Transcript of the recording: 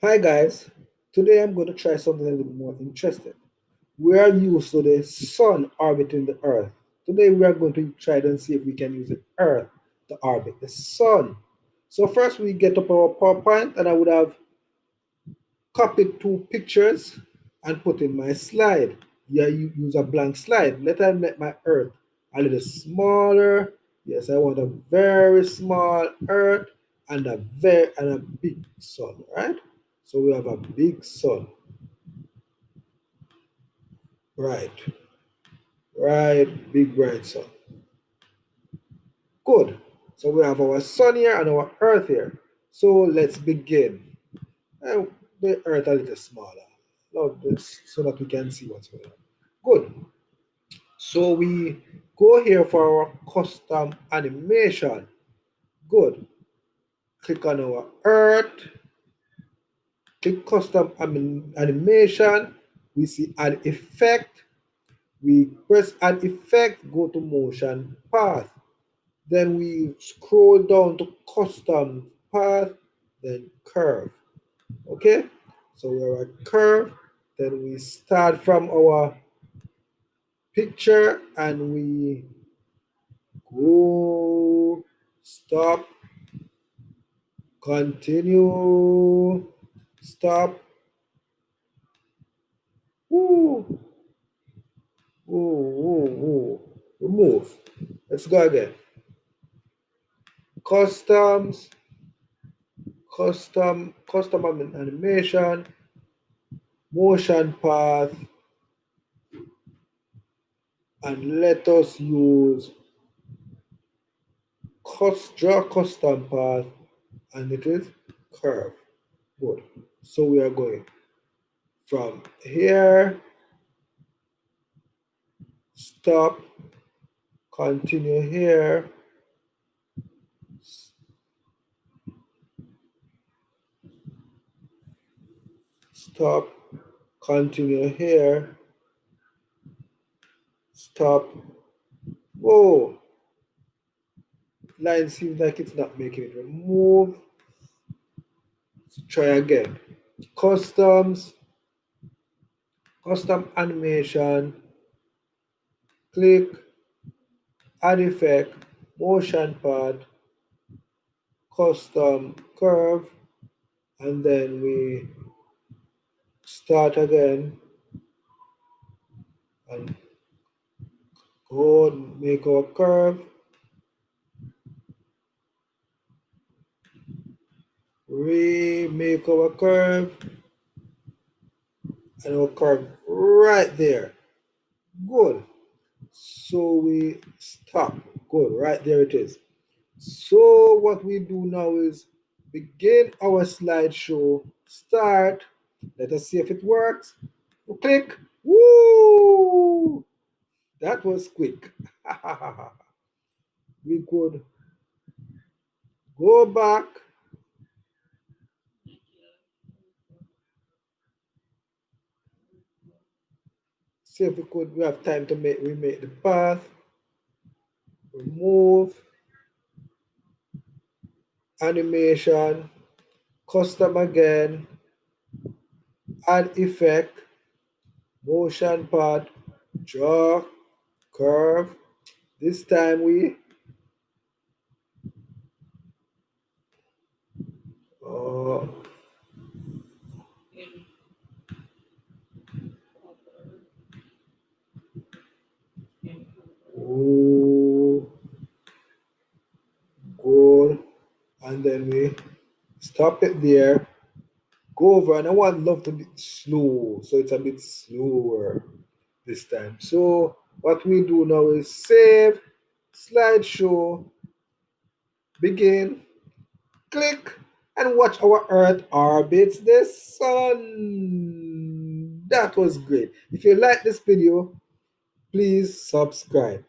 Hi guys, today I'm going to try something a little more interesting. We are used to the sun orbiting the earth. Today we are going to try it and see if we can use the earth to orbit the sun. So first we get up our PowerPoint and I would have copied two pictures and put in my slide. Yeah, you use a blank slide. Let I make my earth a little smaller. Yes, I want a very small earth and a big sun, right? So we have a big sun. Right. Right, big bright sun. Good. So we have our sun here and our earth here. So let's begin. Uh, the earth a little smaller. Love this so that we can see what's going on. Good. So we go here for our custom animation. Good. Click on our earth. Click custom animation. We see add effect. We press add effect, go to motion path. Then we scroll down to custom path, then curve. Okay, so we're at curve. Then we start from our picture and we go, stop, continue, stop. Woo, woo, woo, woo. Remove. Let's go again. Customs, custom animation, motion path, and let us use draw custom path, and it is curve. Good. So we are going from here, stop, continue here, stop, continue here, stop. Whoa, line seems like it's not making it. Remove. Let's try again. Customs, custom animation, click, add effect, motion path, custom curve, and then we start again and go make our curve, remake our curve, and our curve right there. Good. So we stop. Good. Right there it is. So what we do now is begin our slideshow. Start. Let us see if it works. We click. Woo! That was quick. We could go back. See if we have time to remake the path. Remove. Animation. Custom again. Add effect. Motion path. Draw. Curve. This time we uh, oh, go, and then we stop it there, go over, and I want love to be slow, so it's a bit slower this time. So what we do now is save, slideshow, begin, click, and watch our Earth orbits the sun. That was great. If you like this video, please subscribe.